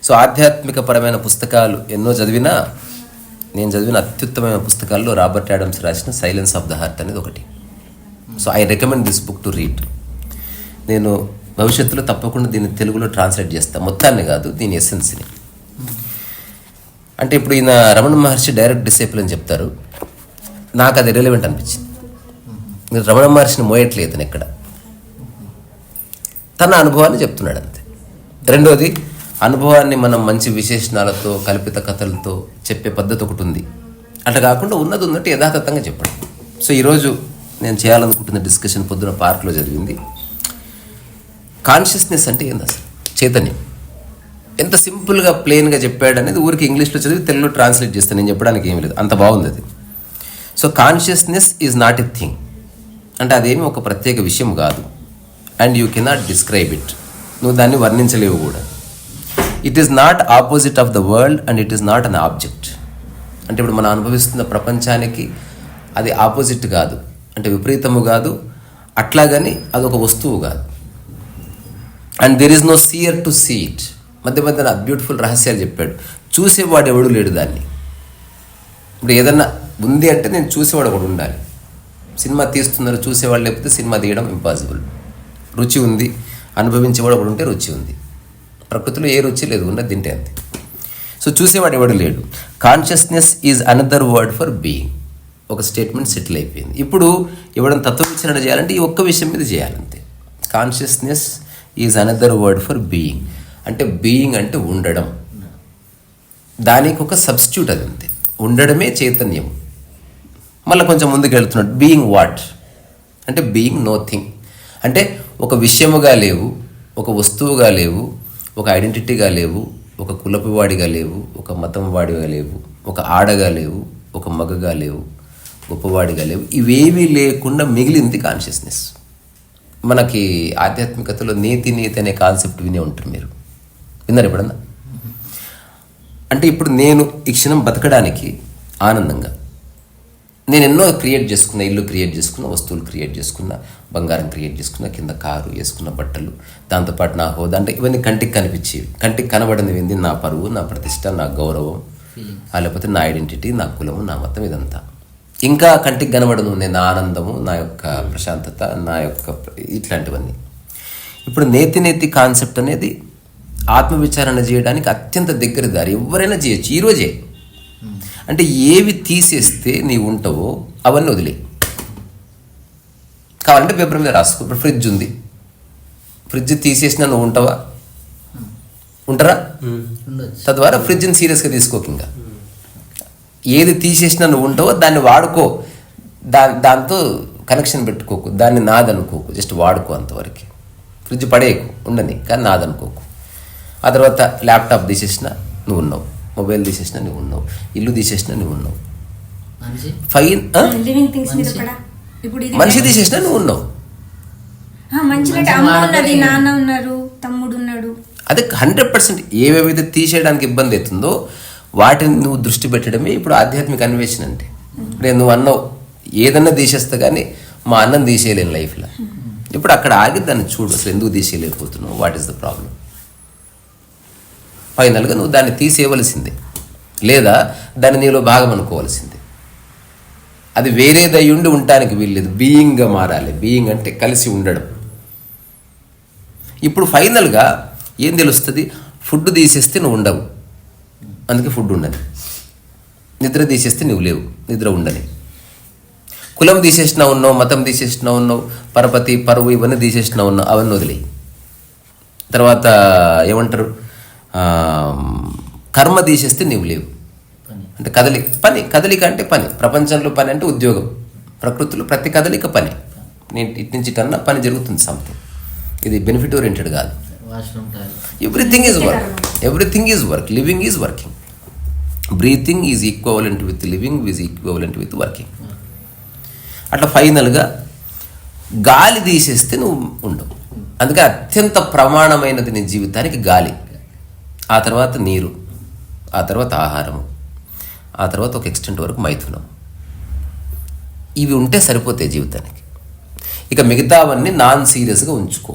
So ఆధ్యాత్మికపరమైన పుస్తకాలు ఎన్నో చదివినా నేను చదివిన అత్యుత్తమైన పుస్తకాల్లో రాబర్ట్ ఆడమ్స్ రాసిన సైలెన్స్ ఆఫ్ ద హార్ట్ అనేది ఒకటి. So I recommend this book to read. నేను భవిష్యత్తులో తప్పకుండా దీన్ని తెలుగులో ట్రాన్స్లేట్ చేస్తాను, మొత్తాన్ని కాదు, దీని ఎసెన్స్ని. అంటే ఇప్పుడు ఈయన రమణ మహర్షి డైరెక్ట్ డిసైపుల్ అని చెప్తారు, నాకు అది రిలవెంట్ అనిపించింది. మీరు రమణ మహర్షిని మోయట్లేదు అతను ఎక్కడ, తన అనుభవాన్ని చెప్తున్నాడు అంతే. రెండోది, అనుభవాన్ని మనం మంచి విశేషణాలతో కల్పిత కథలతో చెప్పే పద్ధతి ఒకటి ఉంది. అట్లా కాకుండా ఉన్నది ఉన్నట్టు యథాతథంగా చెప్పడం. సో ఈరోజు నేను చేయాలనుకుంటున్న డిస్కషన్ పొద్దున పార్క్లో జరిగింది. కాన్షియస్నెస్ అంటే ఏంది అసలు, చైతన్యం. ఎంత సింపుల్గా ప్లెయిన్గా చెప్పాడు అనేది ఊరికి ఇంగ్లీష్లో చదివి తెలుగులో ట్రాన్స్లేట్ చేస్తాను, నేను చెప్పడానికి ఏమి లేదు, అంత బాగుంది అది. So consciousness is not a thing, అంటే అదేమి ఒక ప్రత్యేక విషయం కాదు. And you cannot describe it, నువ్వు దాన్ని వర్ణించలేవు కూడా. It is not opposite of the world and it is not an object. అంటే ఇప్పుడు మనం అనుభవిస్తున్న ప్రపంచానికి అది ఆపోజిట్ కాదు, అంటే విపరీతము కాదు, అట్లాగని అదొక వస్తువు కాదు. And there is no seer to see it. మధ్య మధ్యన బ్యూటిఫుల్ రహస్యాలు చెప్పాడు. చూసేవాడు ఎవడు లేడు దాన్ని. ఇప్పుడు ఏదన్నా ఉంది అంటే నేను చూసేవాడు ఒకడు ఉండాలి. సినిమా తీస్తున్నారు, చూసేవాడు లేకపోతే సినిమా తీయడం ఇంపాసిబుల్. రుచి ఉంది, అనుభవించేవాడు ఒకడు ఉంటే రుచి ఉంది. ప్రకృతిలో ఏ రుచి లేదు, ఉన్నది తింటే అంతే. సో చూసేవాడు ఎవడు లేడు. Consciousness is another word for being. ఒక స్టేట్మెంట్ సెటిల్ అయిపోయింది. ఇప్పుడు ఎవడన్నా తత్వవిచారణ చేయాలంటే ఈ ఒక్క విషయం మీద చేయాలంతే. Consciousness is another word for being. అంటే బీయింగ్ అంటే ఉండడం, దానికి ఒక సబ్స్టిట్యూట్ అది అంతే. ఉండడమే చైతన్యం. మళ్ళీ కొంచెం ముందుకు వెళ్తున్నాడు. బీయింగ్ వాట్ అంటే బీయింగ్ నో థింగ్. అంటే ఒక విషయముగా లేవు, ఒక వస్తువుగా లేవు, ఒక ఐడెంటిటీగా లేవు, ఒక కులపు వాడిగా లేవు, ఒక మతం వాడిగా లేవు, ఒక ఆడగా లేవు, ఒక మగగా లేవు, గొప్పవాడిగా లేవు. ఇవేమీ లేకుండా మిగిలింది కాన్షియస్నెస్. మనకి ఆధ్యాత్మికతలో నీతి అనే కాన్సెప్ట్ వినే ఉంటారు, మీరు విన్నారు ఎప్పుడన్నా? అంటే ఇప్పుడు నేను ఈ క్షణం బతకడానికి ఆనందంగా నేను ఎన్నో క్రియేట్ చేసుకున్న, ఇల్లు క్రియేట్ చేసుకున్న, వస్తువులు క్రియేట్ చేసుకున్న, బంగారం క్రియేట్ చేసుకున్న, కింద కారు వేసుకున్న, బట్టలు, దాంతోపాటు నా హోదా, అంటే ఇవన్నీ కంటికి కనిపించేవి. కంటికి కనబడినవి ఏంది? నా పరువు, నా ప్రతిష్ట, నా గౌరవం, లేకపోతే నా ఐడెంటిటీ, నా కులము, నా మతం, ఇదంతా. ఇంకా కంటికి కనబడను నేను నా ఆనందము, నా యొక్క ప్రశాంతత, నా యొక్క ఇట్లాంటివన్నీ. ఇప్పుడు నేతి కాన్సెప్ట్ అనేది ఆత్మవిచారణ చేయడానికి అత్యంత దగ్గర దారి. ఎవరైనా చేయొచ్చు ఈరోజే. అంటే ఏవి తీసేస్తే నీవు ఉంటావో అవన్నీ వదిలే. కావాలంటే పేపర్ మీద రాసుకో. ఇప్పుడు ఫ్రిడ్జ్ ఉంది, ఫ్రిడ్జ్ తీసేసినా నువ్వు ఉంటావా? ఉంటారా? తద్వారా ఫ్రిడ్జ్ని సీరియస్గా తీసుకోక. ఇంకా ఏది తీసేసినా నువ్వు ఉంటావో దాన్ని వాడుకో, దాంతో కనెక్షన్ పెట్టుకోకు, దాన్ని నాదనుకోకు, జస్ట్ వాడుకో అంతవరకు. ఫ్రిడ్జ్ పడేయకు, ఉండని, కానీ నాదనుకోకు. ఆ తర్వాత ల్యాప్టాప్ తీసేసినా నువ్వు ఉన్నావు, మొబైల్ తీసేసినా నువ్వు ఉన్నావు, ఇల్లు తీసేసినా నువ్వు ఉన్నావు, ఫైన్ మనిషి తీసేసినా నువ్వు ఉన్నావు. అదే 100%. ఏవేవైతే తీసేయడానికి ఇబ్బంది అవుతుందో వాటిని నువ్వు దృష్టి పెట్టడమే ఇప్పుడు ఆధ్యాత్మిక అన్వేషణ. అంటే నేను నువ్వు అన్నావు ఏదన్నా తీసేస్తా కానీ మా అన్నం తీసేయలేను లైఫ్లో. ఇప్పుడు అక్కడ ఆగి దాన్ని చూడు, అసలు ఎందుకు తీసేయలేకపోతున్నావు, వాట్ ఈస్ ద ప్రాబ్లం. ఫైనల్గా నువ్వు దాన్ని తీసేయవలసిందే, లేదా దాన్ని నీలో భాగం అనుకోవాల్సిందే. అది వేరేదై ఉండి ఉండటానికి వీల్లేదు, బీయింగ్గా మారాలి. బీయింగ్ అంటే కలిసి ఉండడం. ఇప్పుడు ఫైనల్గా ఏం తెలుస్తుంది? ఫుడ్ తీసేస్తే నువ్వు ఉండవు, అందుకే ఫుడ్ ఉండని. నిద్ర తీసేస్తే నువ్వు లేవు, నిద్ర ఉండని. కులం తీసేసినా ఉన్నావు, మతం తీసేసినా ఉన్నావు, పరపతి, పరువు ఇవన్నీ తీసేసినా ఉన్నావు, అవన్నీ వదిలేయి. తర్వాత ఏమంటారు, కర్మ తీసేస్తే నీవు లేవు. అంటే కదలిక అంటే పని. ప్రపంచంలో పని అంటే ఉద్యోగం, ప్రకృతిలో ప్రతి కదలిక పని. నేను ఇటు నుంచి కన్నా పని జరుగుతుంది, సంథింగ్. ఇది బెనిఫిట్ ఓరియంటెడ్ కాదు. Everything is work. Living is working. Breathing is equivalent with living, is equivalent with working. అట్లా ఫైనల్గా గాలి తీసేస్తే నువ్వు ఉండవు. అందుకే అత్యంత ప్రమాణమైనది నీ జీవితానికి గాలి, ఆ తర్వాత నీరు, ఆ తర్వాత ఆహారము, ఆ తర్వాత ఒక ఎక్స్టెంట్ వరకు మైథునం. ఇవి ఉంటే సరిపోతాయి జీవితానికి. ఇక మిగతావన్నీ నాన్ సీరియస్గా ఉంచుకో.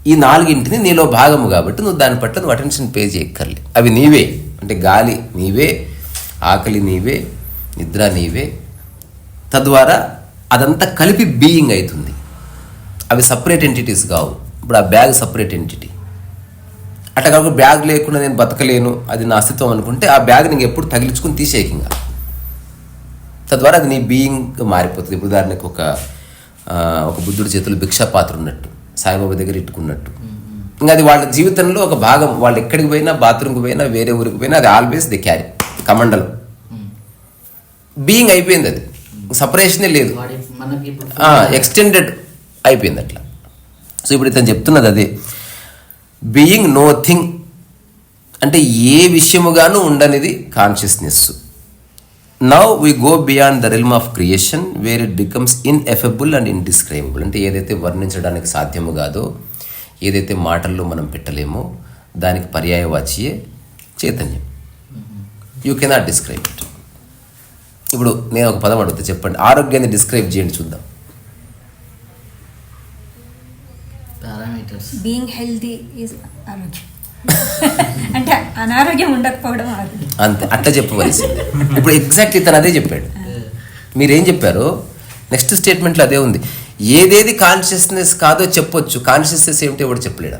ఈ 4 నీలో భాగము కాబట్టి నువ్వు దాని పట్ల నువ్వు అటెన్షన్ పే చేయక్కర్లే. అవి నీవే, అంటే గాలి నీవే, ఆకలి నీవే, నిద్ర నీవే. తద్వారా అదంతా కలిపి బీయింగ్ అవుతుంది. అవి సపరేట్ ఎంటిటీస్ కావు. ఇప్పుడు ఆ బ్యాగ్ సపరేట్ ఎంటిటీ. అట్లా కాకుండా బ్యాగ్ లేకుండా నేను బతకలేను, అది నా అస్తిత్వం అనుకుంటే ఆ బ్యాగ్ నీకు ఎప్పుడు తగిలించుకుని తీసేయకంగా. తద్వారా అది నీ బీయింగ్ మారిపోతుంది. ఇప్పుడు ఉదాహరణకు ఒక బుద్ధుడి చేతులు భిక్షాపాత్ర ఉన్నట్టు, సాయిబాబా దగ్గర ఇట్టుకున్నట్టు. ఇంకా అది వాళ్ళ జీవితంలో ఒక భాగం. వాళ్ళు ఎక్కడికి పోయినా, బాత్రూమ్కి పోయినా, వేరే ఊరికి పోయినా అది ఆల్వేస్ దే క్యారీ. కమండలం బీయింగ్ అయిపోయింది, అది సపరేషనే లేదు, ఎక్స్టెండెడ్ అయిపోయింది అట్లా. సో ఇప్పుడు ఇతను చెప్తున్నది అదే, బీయింగ్ నోథింగ్ అంటే ఏ విషయముగాను ఉండనిది consciousness. Now we go beyond the realm of creation where it becomes ineffable and indescribable. అంటే ఏదైతే వర్ణించడానికి సాధ్యము కాదో, ఏదైతే మాటల్లో మనం పెట్టలేమో దానికి పర్యాయవాచియే చైతన్యం. You cannot describe it. ఇప్పుడు నేను ఒక పదం అడుగుతా, చెప్పండి, ఆరోగ్యాన్ని డిస్క్రైబ్ చేయండి చూద్దాం. బీయింగ్ హెల్తీ ఈజ్ ఆరోగ్యం. అంటే అనారోగ్యం ఉండకపోవడం అంతే, అట్లా చెప్పవలసింది. ఇప్పుడు ఎగ్జాక్ట్ ఇతను అదే చెప్పాడు. మీరేం చెప్పారో నెక్స్ట్ స్టేట్మెంట్లో అదే ఉంది. ఏదేది కాన్షియస్నెస్ కాదో చెప్పొచ్చు, కాన్షియస్నెస్ ఏమిటో ఎవడు చెప్పలేడు.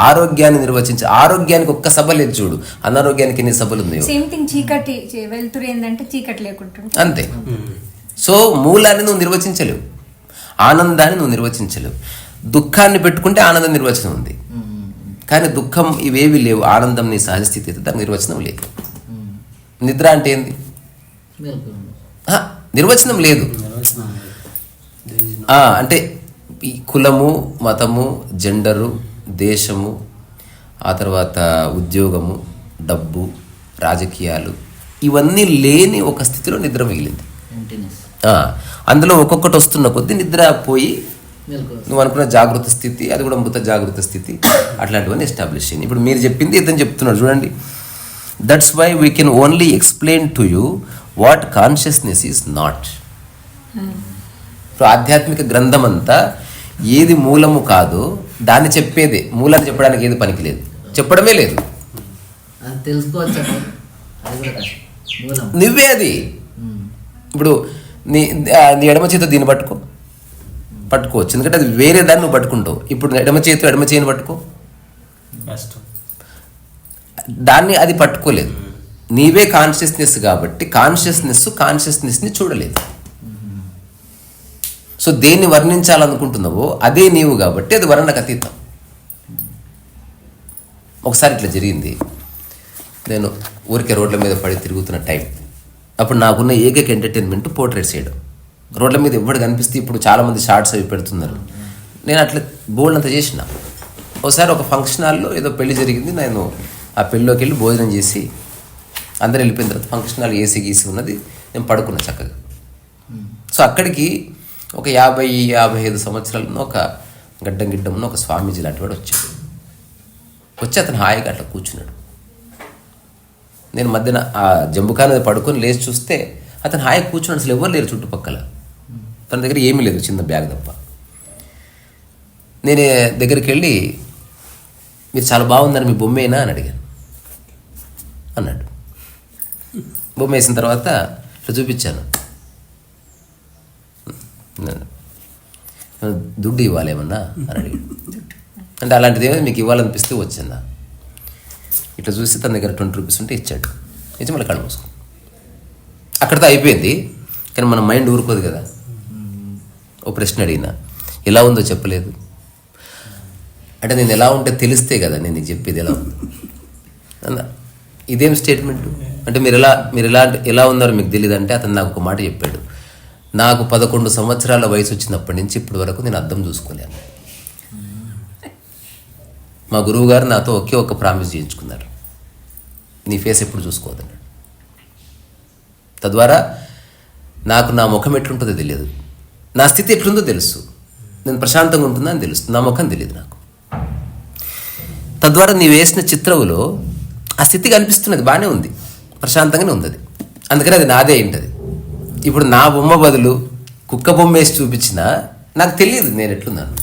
ఆరోగ్యాన్ని నిర్వచించి, ఆరోగ్యానికి ఒక్క సభ లేదు చూడు, అనారోగ్యానికి ఎన్ని సభలు ఉన్నాయో. సేమ్ థింగ్ చీకటి వెళ్తురు ఏంటంటే చీకటి లేకుంటుంటే అంతే. సో మూలాన్ని నువ్వు నిర్వచించలేవు, ఆనందాన్ని నువ్వు నిర్వచించలేవు. దుఃఖాన్ని పెట్టుకుంటే ఆనందం నిర్వచనం ఉంది, కానీ దుఃఖం ఇవేవి లేవు. ఆనందం నీ సహజస్థితి అయితే దానికి నిర్వచనం లేదు. నిద్ర అంటే ఏంది? నిర్వచనం లేదు. అంటే ఈ కులము, మతము, జెండరు, దేశము, ఆ తర్వాత ఉద్యోగము, డబ్బు, రాజకీయాలు, ఇవన్నీ లేని ఒక స్థితిలో నిద్ర మిగిలింది. అందులో ఒక్కొక్కటి వస్తున్న కొద్దీ నిద్ర పోయి నువ్వు అనుకున్న జాగృత స్థితి, అది కూడా మృత జాగృత స్థితి, అట్లాంటివన్నీ ఎస్టాబ్లిష్ అయ్యింది. ఇప్పుడు మీరు చెప్పింది ఇతను చెప్తున్నాడు చూడండి. That's why we can only explain to you what consciousness is not. ఇప్పుడు ఆధ్యాత్మిక గ్రంథం అంతా ఏది మూలము కాదో దాన్ని చెప్పేదే. మూలాన్ని చెప్పడానికి ఏది పనికి లేదు, చెప్పడమే లేదు. నువ్వే అది. ఇప్పుడు నీ ఎడమ చేతితో దీన్ని పట్టుకోవచ్చు, ఎందుకంటే అది వేరే దాన్ని నువ్వు పట్టుకుంటావు. ఇప్పుడు ఎడమ చేతిని పట్టుకో, దాన్ని అది పట్టుకోలేదు. నీవే కాన్షియస్నెస్ కాబట్టి కాన్షియస్నెస్ని చూడలేదు. సో దేన్ని వర్ణించాలనుకుంటున్నావో అదే నీవు కాబట్టి అది వర్ణనకు అతీతం. ఒకసారి ఇట్లా జరిగింది. నేను ఊరికే రోడ్ల మీద పడి తిరుగుతున్న టైం, అప్పుడు నాకున్న ఏకైక ఎంటర్టైన్మెంట్ పోర్ట్రేట్స్ చేయడం. రోడ్ల మీద ఎవరు కనిపిస్తే ఇప్పుడు చాలామంది షార్ట్స్ అవి పెడుతున్నారు. నేను అట్లా బోల్డ్ అంతా చేసిన. ఒకసారి ఒక ఫంక్షన్ హాల్లో ఏదో పెళ్లి జరిగింది. నేను ఆ పెళ్ళిలోకి వెళ్ళి భోజనం చేసి అందరు వెళ్ళిపోయిన తర్వాత ఫంక్షన్ హాల్ ఏసీ గీసి ఉన్నది, నేను పడుకున్నా చక్కగా. సో అక్కడికి ఒక 50-55 సంవత్సరాలను ఒక గిడ్డం ఒక స్వామీజీ లాంటి వాడు వచ్చి అతను హాయిగా అట్లా కూర్చున్నాడు. నేను మధ్యన ఆ జంబుకా మీద పడుకొని లేచి చూస్తే అతను హాయిగా కూర్చున్నాడు. అసలు ఎవరు లేరు చుట్టుపక్కల. తన దగ్గర ఏమీ లేదు, చిన్న బ్యాగ్ తప్ప. నేను దగ్గరికి వెళ్ళి, మీరు చాలా బాగుందని మీ బొమ్మేనా అని అడిగాను. అన్నాడు. బొమ్మ వేసిన తర్వాత ఇట్లా చూపించాను. దుడ్డు ఇవ్వాలేమన్నా అని అడిగాడు. అంటే అలాంటిది ఏమైనా మీకు ఇవ్వాలనిపిస్తే వచ్చిందా? ఇట్లా చూసి తన దగ్గర 20 రూపీస్ ఉంటే ఇచ్చాడు. ఇచ్చి మళ్ళీ కళ్ళు మూసుకో. అక్కడితో అయిపోయింది. కానీ మన మైండ్ ఊరుకోదు కదా. ఓ ప్రశ్న అడిగినా, ఎలా ఉందో చెప్పలేదు అంటే, నేను ఎలా ఉంటే తెలిస్తే కదా నేను నీకు చెప్పేది ఎలా ఉంది అన్న. ఇదేం స్టేట్మెంట్ అంటే, మీరు ఎలా ఉన్నారో మీకు తెలియదు అంటే, అతను నాకు ఒక మాట చెప్పాడు. నాకు 11 సంవత్సరాల వయసు వచ్చినప్పటి నుంచి ఇప్పటి వరకు నేను అద్దం చూసుకోలేను. మా గురువు గారు నాతో ఒకే ఒక్క ప్రామిస్ చేయించుకున్నారు, నీ ఫేస్ ఎప్పుడు చూసుకోవద్దన్నాడు. తద్వారా నాకు నా ముఖం ఎట్లుంటుందో తెలియదు, నా స్థితి ఎట్లుందో తెలుసు, నేను ప్రశాంతంగా ఉంటుందా అని తెలుసు, నా ముఖం తెలియదు నాకు. తద్వారా నీ వేసిన చిత్రవులో ఆ స్థితి కనిపిస్తున్నది, బాగానే ఉంది, ప్రశాంతంగానే ఉంది అది. అందుకని అది నాదే అయింటది. ఇప్పుడు నా బొమ్మ బదులు కుక్క బొమ్మ వేసి చూపించినా నాకు తెలియదు నేను ఎట్లున్నాను.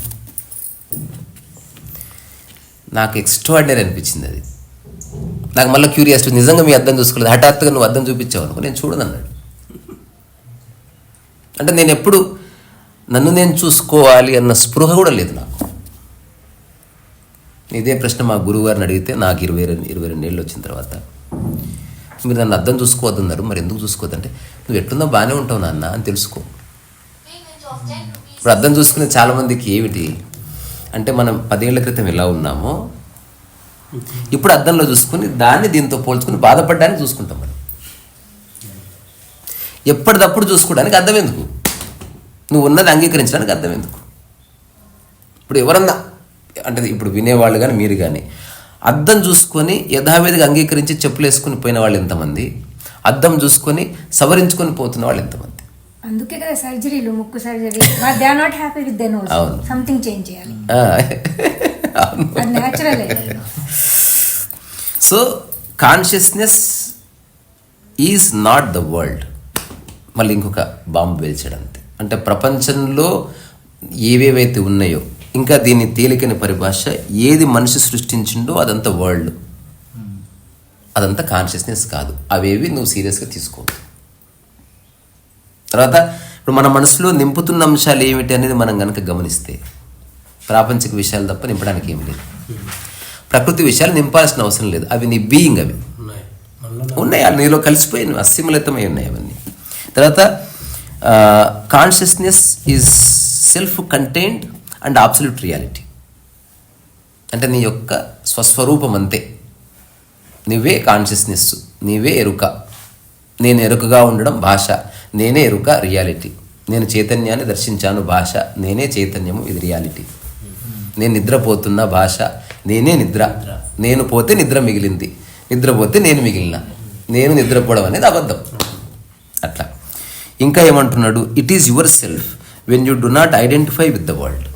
నాకు ఎక్స్ట్రాడినరీ అనిపించింది అది. నాకు మళ్ళీ క్యూరియాసిటీ, నిజంగా మీ అద్దం చూసుకోలేదు, హఠాత్తుగా నువ్వు అద్దం చూపించావు అనుకో నేను చూడనన్నాడు. అంటే నేను ఎప్పుడు నన్ను నేను చూసుకోవాలి అన్న స్పృహ కూడా లేదు నాకు. ఇదే ప్రశ్న మా గురువు గారిని అడిగితే నాకు 22 ఏళ్ళు వచ్చిన తర్వాత, మీరు నన్ను అద్దం చూసుకోవద్దన్నారు, మరి ఎందుకు చూసుకోవద్దంటే, నువ్వు ఎట్లున్నా బాగానే ఉంటావు నాన్న అని తెలుసుకో. ఇప్పుడు అద్దం చూసుకునే చాలామందికి ఏమిటి అంటే, మనం 10 ఏళ్ల క్రితం ఎలా ఉన్నామో ఇప్పుడు అద్దంలో చూసుకుని దాన్ని దీంతో పోల్చుకుని బాధపడడానికి చూసుకుంటాం. మనం ఎప్పటిదప్పుడు చూసుకోవడానికి అర్థం ఎందుకు? నువ్వు ఉన్నది అంగీకరించడానికి అర్థం ఎందుకు? ఇప్పుడు ఎవరన్నా అంటే ఇప్పుడు వినేవాళ్ళు కానీ మీరు కానీ అద్దం చూసుకొని యథావిధిగా అంగీకరించి చెప్పులు వేసుకుని పోయిన వాళ్ళు ఎంతమంది, అద్దం చూసుకొని సవరించుకొని పోతున్న వాళ్ళు ఎంతమంది? అందుకే కదా సర్జరీలు, ముక్కు surgery, they are not happy with their nose, something change చేయాలి. అది natural. So consciousness is not the world. మళ్ళీ ఇంకొక బాంబు పేల్చడంతే. అంటే ప్రపంచంలో ఏవేవైతే ఉన్నాయో, ఇంకా దీన్ని తేలికని పరిభాష, ఏది మనిషి సృష్టించిండో అదంతా వరల్డ్, అదంతా కాన్షియస్నెస్ కాదు. అవేవి నువ్వు సీరియస్గా తీసుకోవద్దు. తర్వాత ఇప్పుడు మన మనసులో నింపుతున్న అంశాలు ఏమిటి అనేది మనం కనుక గమనిస్తే, ప్రాపంచిక విషయాలు తప్ప నింపడానికి ఏమి లేదు. ప్రకృతి విషయాలు నింపాల్సిన అవసరం లేదు. అవి నీ బీయింగ్, అవి ఉన్నాయి, అవి నీలో కలిసిపోయి అస్సిమిళితమై ఉన్నాయి అవన్నీ. తర్వాత consciousness is self contained and absolute reality. అంటే నీ యొక్క స్వస్వరూపం అంతే, నువ్వే కాన్షియస్నెస్, నీవే ఎరుక. నేను ఎరుకగా ఉండడం భాష, నేనే ఎరుక రియాలిటీ. నేను చైతన్యాన్ని దర్శించాను భాష, నేనే చైతన్యము, ఇది రియాలిటీ. నేను నిద్రపోతున్న భాష, నేనే నిద్ర. నేను పోతే నిద్ర మిగిలింది, నిద్రపోతే నేను మిగిలిన. నేను నిద్రపోవడం అనేది అబద్ధం. అట్లా ఇంకా ఏమంటున్నాడు, it is your self when you do not identify with the world.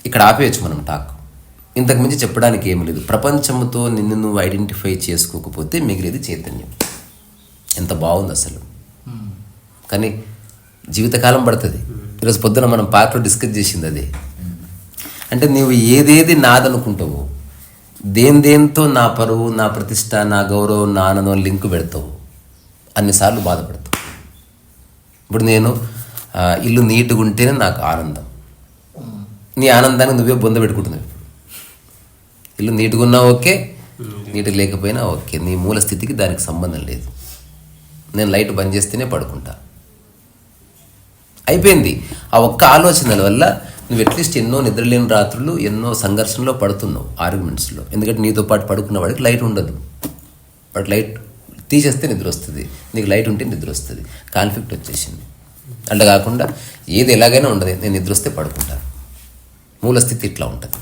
ఇక్కడ ఆపేయచ్చు మనం టాక్, ఇంతకుమించి చెప్పడానికి ఏమి లేదు. ప్రపంచంతో నిన్ను నువ్వు ఐడెంటిఫై చేసుకోకపోతే మిగిలేది చైతన్యం. ఎంత బాగుంది అసలు. కానీ జీవితకాలం పడుతుంది. ఈరోజు పొద్దున మనం పార్క్లో డిస్కస్ చేసింది అదే. అంటే నీవు ఏదేది నాదనుకుంటావో, దేంతో నా పరువు, నా ప్రతిష్ట, నా గౌరవం, నా ఆనందం లింకు పెడతావు, అన్నిసార్లు బాధపడతావు. ఇప్పుడు నేను ఇల్లు నీట్గా ఉంటేనే నాకు ఆనందం. నీ ఆనందాన్ని నువ్వే బొంద పెట్టుకుంటున్నావు. ఇప్పుడు ఇల్లు నీట్గా ఉన్నా ఓకే, నీట్గా లేకపోయినా ఓకే, నీ మూల స్థితికి దానికి సంబంధం లేదు. నేను లైట్ బంద్ చేస్తేనే పడుకుంటా, అయిపోయింది. ఆ ఒక్క ఆలోచనల వల్ల నువ్వు అట్లీస్ట్ ఎన్నో నిద్రలేని రాత్రులు, ఎన్నో సంఘర్షణలో పడుతున్నావు, ఆర్గ్యుమెంట్స్లో. ఎందుకంటే నీతో పాటు పడుకున్న వాడికి లైట్ ఉండదు, వాడికి లైట్ తీసేస్తే నిద్ర వస్తుంది, నీకు లైట్ ఉంటే నిద్ర వస్తుంది. కాన్ఫ్లిక్ట్ వచ్చేసింది. అట్లా కాకుండా ఏది ఎలాగైనా ఉండదు, నేను నిద్ర వస్తే పడుకుంటాను, మూల స్థితి ఇట్లా ఉంటుంది.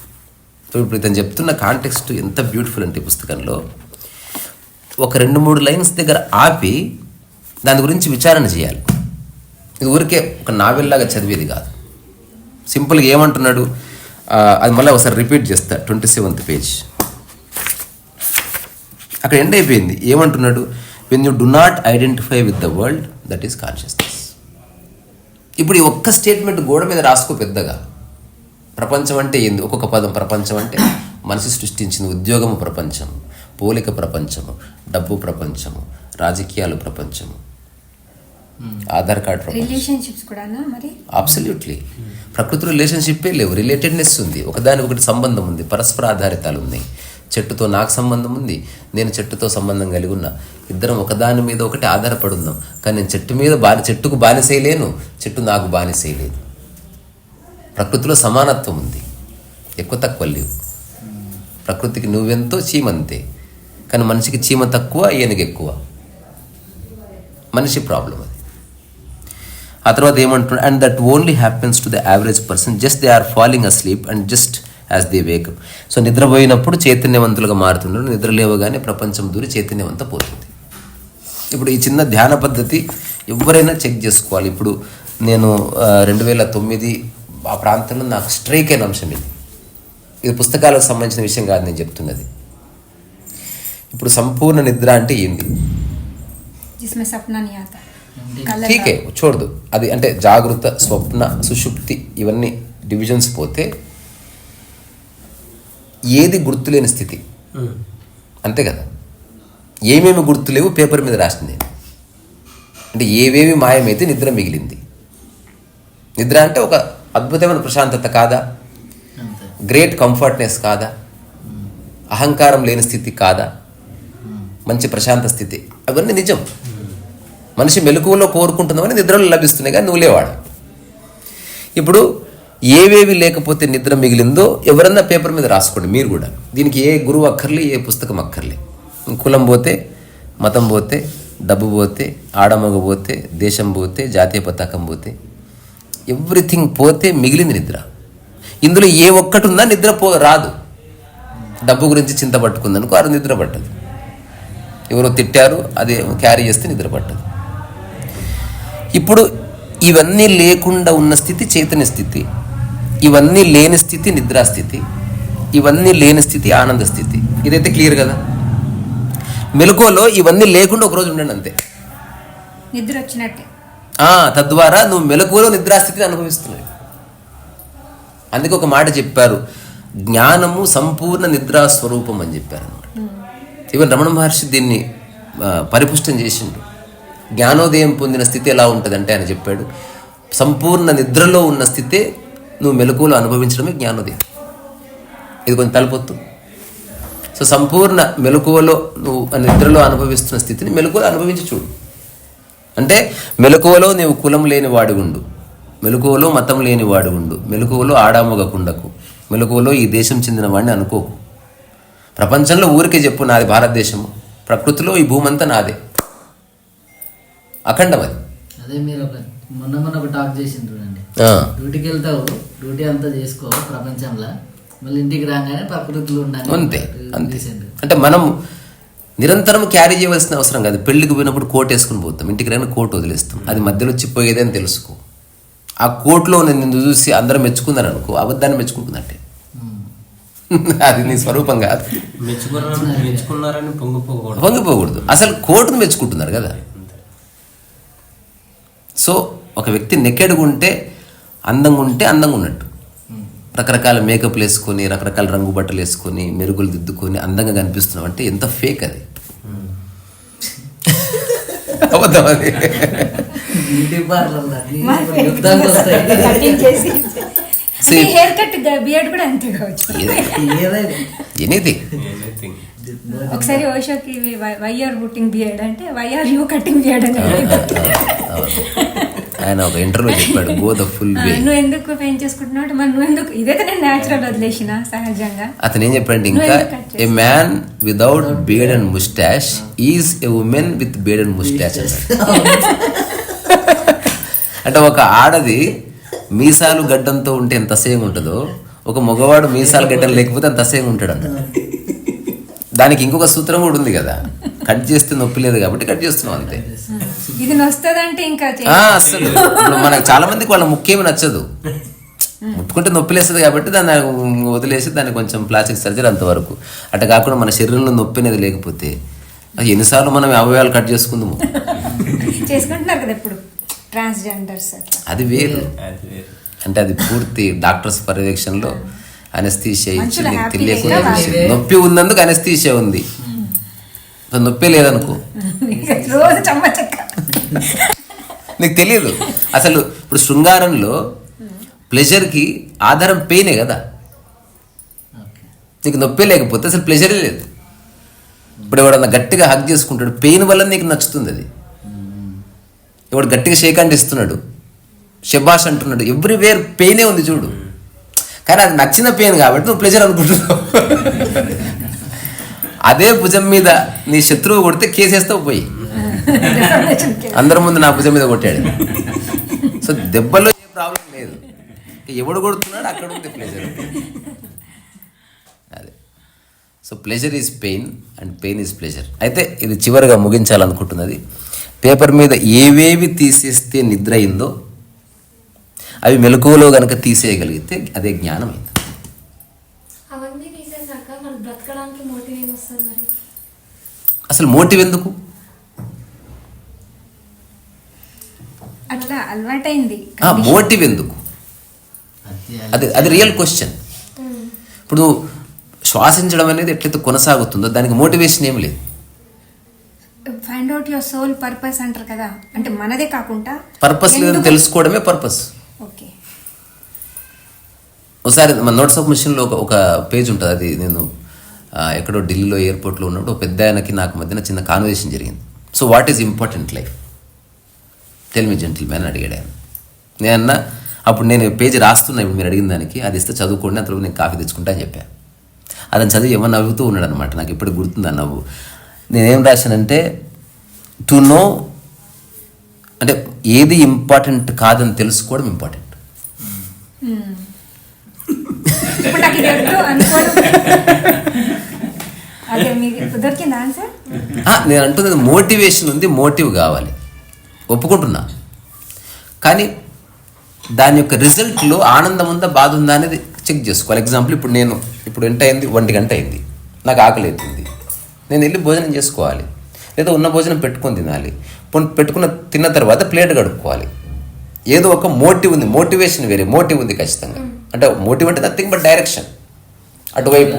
సో ఇప్పుడు ఇతను చెప్తున్న కాంటెక్స్ట్ ఎంత బ్యూటిఫుల్ అంటే, పుస్తకంలో ఒక 2-3 లైన్స్ దగ్గర ఆపి దాని గురించి విచారణ చేయాలి. ఇది ఊరికే ఒక నావెల్లాగా చదివేది కాదు. సింపుల్గా ఏమంటున్నాడు అది మళ్ళీ ఒకసారి రిపీట్ చేస్తా. 27th పేజ్ అక్కడ ఎండ్ అయిపోయింది. ఏమంటున్నాడు, when you do not identify with the world, that is consciousness. ఇప్పుడు ఈ ఒక్క స్టేట్మెంట్ గోడ మీద రాసుకో పెద్దగా. ప్రపంచం అంటే ఏంది? ఒక్కొక్క పదం. ప్రపంచం అంటే మనిషి సృష్టించింది. ఉద్యోగము ప్రపంచము, పోలిక ప్రపంచము, డబ్బు ప్రపంచము, రాజకీయాలు ప్రపంచము, ఆధార్ కార్డ్ ప్రపంచం, రిలేషన్షిప్స్ కూడా మరి అబ్సల్యూట్లీ. ప్రకృతి రిలేషన్షిప్పే లేవు, రిలేటెడ్నెస్ ఉంది, ఒకదానికి ఒకటి సంబంధం ఉంది, పరస్పర ఆధారితాలు ఉన్నాయి. చెట్టుతో నాకు సంబంధం ఉంది, నేను చెట్టుతో సంబంధం కలిగి ఉన్నా, ఇద్దరం ఒకదాని మీద ఒకటి ఆధారపడి ఉన్నాం. కానీ నేను చెట్టుకు బానిసేయలేను, చెట్టు నాకు బానిసేయలేదు. ప్రకృతిలో సమానత్వం ఉంది, ఎక్కువ తక్కువ లేవు. ప్రకృతికి నువ్వెంతో చీమంతే. కానీ మనిషికి చీమ తక్కువ, ఈయనకి ఎక్కువ. మనిషి ప్రాబ్లం అది. ఆ తర్వాత ఏమంటున్నాడు, and that only happens to the average person, just they are falling asleep and just as they wake. So నిద్రపోయినప్పుడు చైతన్యవంతులుగా మారుతున్నారు, నిద్ర లేవగానే ప్రపంచం దూరి చైతన్యవంతం పోతుంది. ఇప్పుడు ఈ చిన్న ధ్యాన పద్ధతి ఎవరైనా చెక్ చేసుకోవాలి. ఇప్పుడు నేను 2009 ఆ ప్రాంతంలో నాకు స్ట్రైక్ అయిన అంశం ఇది పుస్తకాలకు సంబంధించిన విషయం కాదు నేను చెప్తున్నది. ఇప్పుడు సంపూర్ణ నిద్ర అంటే ఏంది? ఠీకే చూడదు అది. అంటే జాగృత, స్వప్న, సుషుప్తి ఇవన్నీ డివిజన్స్ పోతే ఏది గుర్తులేని స్థితి, అంతే కదా. ఏమేమి గుర్తులేవు పేపర్ మీద రాసింది. అంటే ఏవేవి మాయమైతే నిద్ర మిగిలింది. నిద్ర అంటే ఒక అద్భుతమైన ప్రశాంతత కాదా, గ్రేట్ కంఫర్ట్నెస్ కాదా, అహంకారం లేని స్థితి కాదా, మంచి ప్రశాంత స్థితి, అవన్నీ నిజం. మనిషి మెలకువలో కోరుకుంటున్నామని నిద్రలో లభిస్తున్నాయి కానీ నువ్వు లేవాడు. ఇప్పుడు ఏవేవి లేకపోతే నిద్ర మిగిలిందో ఎవరన్నా పేపర్ మీద రాసుకోండి మీరు కూడా. దీనికి ఏ గురువు అక్కర్లే, ఏ పుస్తకం అక్కర్లే. కులం పోతే, మతం పోతే, డబ్బు పోతే, ఆడమగ పోతే, దేశం పోతే, జాతీయ పతాకం పోతే, ఎవ్రీథింగ్ పోతే మిగిలింది నిద్ర. ఇందులో ఏ ఒక్కటి ఉందా నిద్ర రాదు. డబ్బు గురించి చింత పట్టుకుందనుకో అది నిద్ర పట్టదు. ఎవరో తిట్టారు అది క్యారీ చేస్తే నిద్ర పట్టదు. ఇప్పుడు ఇవన్నీ లేకుండా ఉన్న స్థితి చైతన్య స్థితి, ఇవన్నీ లేని స్థితి నిద్రాస్థితి, ఇవన్నీ లేని స్థితి ఆనంద స్థితి. ఇదైతే క్లియర్ కదా. మెలకువలో ఇవన్నీ లేకుండా ఒకరోజు ఉండండి అంతే, నిద్ర వచ్చినట్టే. తద్వారా నువ్వు మెలకువలో నిద్రాస్థితిని అనుభవిస్తున్నావు. అందుకే ఒక మాట చెప్పారు, జ్ఞానము సంపూర్ణ నిద్రా స్వరూపం అని చెప్పారు అనమాట. ఈవెన్ రమణ మహర్షి దీన్ని పరిపుష్టం చేసిండు. జ్ఞానోదయం పొందిన స్థితి ఎలా ఉంటుందంటే ఆయన చెప్పాడు, సంపూర్ణ నిద్రలో ఉన్న స్థితే నువ్వు మెలకువలో అనుభవించడమే జ్ఞానోదయం. ఇది కొంచెం తలపొత్తు. సో సంపూర్ణ మెలకువలో నువ్వు నిద్రలో అనుభవిస్తున్న స్థితిని మెలకువలో అనుభవించి చూడు. అంటే మెలకువలో నీవు కులం లేని వాడి ఉండు, మెలకువలో మతం లేని వాడి ఉండు, మెలకువలో ఆడామొగకుండకు, మెలకువలో ఈ దేశం చెందిన వాడిని అనుకోకు. ప్రపంచంలో ఊరికే చెప్పు నాది భారతదేశము, ప్రకృతిలో ఈ భూమి అంతా నాదే, అఖండం అది. అదే మీరు మొన్న ఒక టాక్ చేసిండ్రు అండి, డ్యూటీకి వెళ్తావు, డ్యూటీ అంతా చేసుకో ప్రపంచంలో, మళ్ళీ ఇంటికి రాగానే ప్రకృతిలో ఉండాలి అంతే అంతే. అంటే మనం నిరంతరం క్యారీ చేయవలసిన అవసరం కాదు. పెళ్లికి పోయినప్పుడు కోట్ వేసుకుని పోతాం, ఇంటికి రాని కోట్ వదిలేస్తాం, అది మధ్యలో చిప్పోయేదని తెలుసుకో. ఆ కోట్లో నిన్ను చూసి అందరం మెచ్చుకుందని అనుకో, అబద్ధాన్ని మెచ్చుకుంటుందంటే అది నీ స్వరూపం కాదు. మెచ్చుకున్నారని పొంగిపోకూడదు. అసలు కోటును మెచ్చుకుంటున్నారు కదా. సో ఒక వ్యక్తి నెక్కెడుగా ఉంటే అందంగా ఉన్నట్టు. రకరకాల మేకప్లు వేసుకొని, రకరకాల రంగు బట్టలు వేసుకొని, మెరుగులు దిద్దుకొని అందంగా కనిపిస్తున్నాం అంటే ఎంత ఫేక్ అది. అబద్ధం అది. ఎనీథింగ్. ఒకసారి ఓషోకి వై ఆర్ పుట్టింగ్ బియర్డ్ అంటే why are you cutting beard అని ఆయన ఒక ఇంటర్వ్యూ చెప్పాడు, గో ద ఫుల్ వే. నువ్వు ఎందుకు పెంచేసుకుంటున్నావు, మరి నువ్వు ఎందుకు, ఇదైతే నేను న్యాచురల్ వదిలేసిన సహజంగా. అతను ఏం చెప్పాడంటే, ఇంకా ఏ man without beard and moustache is a women with beard and moustache అన్నాడు. అంటే ఒక ఆడది మీసాలు గడ్డంతో ఉంటే ఎంత అసహ్యంగా ఉంటుందో, ఒక మగవాడు మీసాలు గడ్డం లేకపోతే అంత అసహ్యంగా ఉంటాడు అంట. దానికి ఇంకొక సూత్రం కూడా ఉంది కదా, కట్ చేస్తే నొప్పి లేదు కాబట్టి కట్ చేస్తున్నాం అంతే. ఇది నొస్తుందంటే ఇంకా అసలు ఇప్పుడు మనకు చాలా మందికి వాళ్ళ ముఖ్యమే నచ్చదు, ముట్టుకుంటే నొప్పి లేస్తుంది కాబట్టి దాన్ని వదిలేసి దాన్ని కొంచెం ప్లాస్టిక్ సర్జరీ అంతవరకు. అట్లా కాకుండా మన శరీరంలో నొప్పి అనేది లేకపోతే ఎన్నిసార్లు మనం అవయవాలు కట్ చేసుకుందాము. చేసుకుంటున్నారు కదా ఇప్పుడు ట్రాన్స్జెండర్స్, అది వేరు. అంటే అది పూర్తి డాక్టర్స్ పర్యవేక్షణలో అనస్థీషియా ఇచ్చి నీకు తెలియకుండా నొప్పి ఉన్నందుకు అనస్థీషియా ఉంది, నొప్పి లేదనుకో నీకు తెలియదు. అసలు ఇప్పుడు శృంగారంలో ప్లెజర్కి ఆధారం పెయినే కదా. నీకు నొప్పి లేకపోతే అసలు ప్లెజరే లేదు. ఇప్పుడు ఎవడన్నా గట్టిగా హగ్ చేసుకుంటాడు, పెయిన్ వల్ల నీకు నచ్చుతుంది అది. ఎవడు గట్టిగా షేక్ హ్యాండ్ ఇస్తున్నాడు, శబాష్ అంటున్నాడు, ఎవ్రీవేర్ పెయినే ఉంది చూడు. కానీ అది నచ్చిన పెయిన్ కాబట్టి నువ్వు ప్లెజర్ అనుకుంటున్నావు. అదే భుజం మీద నీ శత్రువు కొడితే కేసేస్తావు పోయి, అందరి ముందు నా భుజం మీద కొట్టాడు. సో దెబ్బలో ఏ ప్రాబ్లం లేదు, ఎవడు కొడుతున్నాడు అక్కడ ఉంది ప్లెజర్. అదే. So pleasure is pain and pain is pleasure. అయితే ఇది చివరిగా ముగించాలనుకుంటున్నది, పేపర్ మీద ఏవేవి తీసేస్తే నిద్ర అయిందో అవి మెలకువలో కనుక తీసేయగలిగితే అదే జ్ఞానం అయింది. అసలు మోటివ్ ఎందుకు? అట్లా అలవాటైంది. మోటివ్ ఎందుకు? అది అది రియల్ క్వశ్చన్. ఇప్పుడు నువ్వు శ్వాసించడం అనేది ఎట్లయితే కొనసాగుతుందో దానికి మోటివేషన్ ఏం లేదు. Find out your soul purpose అంటారు కదా, అంటే మనదే కాకుండా పర్పస్ లేదని తెలుసుకోవడమే పర్పస్. ఓకే. ఒకసారి మన నోట్స్ ఆఫ్ మిషన్లో ఒక పేజ్ ఉంటుంది. అది నేను ఎక్కడో ఢిల్లీలో ఎయిర్పోర్ట్లో ఉన్నప్పుడు ఒక పెద్ద ఆయనకి నాకు మధ్యన చిన్న కాన్వర్సేషన్ జరిగింది. So what is important life, tell me gentlemen అని అడిగాడు ఆయన. నేనన్నా అప్పుడు నేను పేజీ రాస్తున్నా, ఇప్పుడు మీరు అడిగిన దానికి అది ఇస్తే చదువుకోండి, అంతలో నేను కాఫీ తెచ్చుకుంటా అని చెప్పాను. అతను చదివి ఏమన్నా నవ్వుతూ ఉన్నాడు అనమాట. నాకు ఇప్పుడు గుర్తుంది ఆ నవ్వు. నేనేం రాశానంటే టు నో, అంటే ఏది ఇంపార్టెంట్ కాదని తెలుసుకోవడం ఇంపార్టెంట్. ఇప్పుడు నాకు ఇది వద్దు అనుకోవడం. అదే మీకు దొరికింది ఆన్సర్. నేను అంటున్నది మోటివేషన్ ఉంది, మోటివ్ కావాలి, ఒప్పుకుంటున్నా. కానీ దాని యొక్క రిజల్ట్లో ఆనందం ఉందా బాధ ఉందా అనేది చెక్ చేసుకోవాలి. ఎగ్జాంపుల్ ఇప్పుడు ఎంత అయింది, 1 గంట అయింది, నాకు ఆకలి అవుతుంది, నేను వెళ్ళి భోజనం చేసుకోవాలి, లేదా ఉన్న భోజనం పెట్టుకొని తినాలి. తిన్న తర్వాత ప్లేట్ కడుక్కోవాలి. ఏదో ఒక మోటివ్ ఉంది, మోటివేషన్ వేరే, మోటివ్ ఉంది ఖచ్చితంగా. అంటే మోటివ్ అంటే నథింగ్ బట్ డైరెక్షన్ అటువైపు.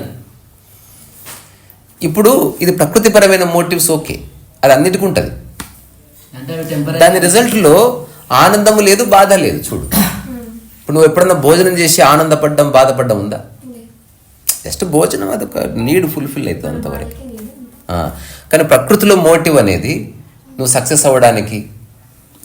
ఇప్పుడు ఇది ప్రకృతిపరమైన మోటివ్స్, ఓకే, అది అన్నిటికీ ఉంటుంది. దాని రిజల్ట్లో ఆనందము లేదు, బాధ లేదు. చూడు, ఇప్పుడు నువ్వు ఎప్పుడన్నా భోజనం చేసి ఆనందపడ్డం బాధపడ్డం ఉందా? జస్ట్ భోజనం అదొక నీడ్ ఫుల్ఫిల్ అవుతుంది అంతవరకు. కానీ ప్రకృతిలో మోటివ్ అనేది నువ్వు సక్సెస్ అవ్వడానికి,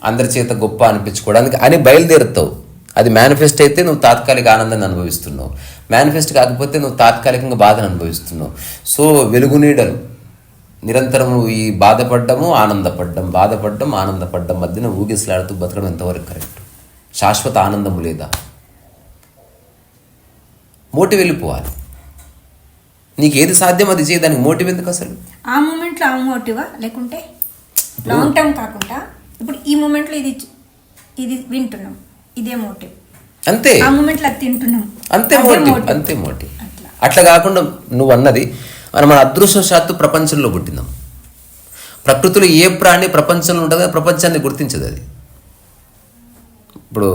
అందరి చేత గొప్ప అనిపించుకోవడానికి అని బయలుదేరుతావు. అది మేనిఫెస్ట్ అయితే నువ్వు తాత్కాలిక ఆనందాన్ని అనుభవిస్తున్నావు, మేనిఫెస్ట్ కాకపోతే నువ్వు తాత్కాలికంగా బాధను అనుభవిస్తున్నావు. సో వెలుగునీడలు నిరంతరం నువ్వు ఈ బాధపడ్డము ఆనందపడ్డం మధ్యన ఊగిసలాడుతూ బతకడం ఎంతవరకు కరెక్ట్? శాశ్వత ఆనందము లేదా? మోటివ్ వెళ్ళిపోవాలి. నీకు ఏది సాధ్యం అది చేయి, దానికి మోటివ్ ఎందుకు అసలు? ఆ మూమెంట్లో ఆ మోటివా, లేకుంటే లాంగ్ టర్మ్ కాకుండా ఇప్పుడు ఈ మూమెంట్లో ఇది వింటున్నాం, ఇదే మోటివ్, అంతే. ఆ మూమెంట్లో అది తింటున్నాం, అంతే మోటివ్. అట్లా కాకుండా నువ్వు అన్నది మన అదృష్టవశాత్తు ప్రపంచంలో పుట్టిందాం. ప్రకృతిలో ఏ ప్రాణి ప్రపంచంలో ఉంటుందో ప్రపంచాన్ని గుర్తించదు. అది ఇప్పుడు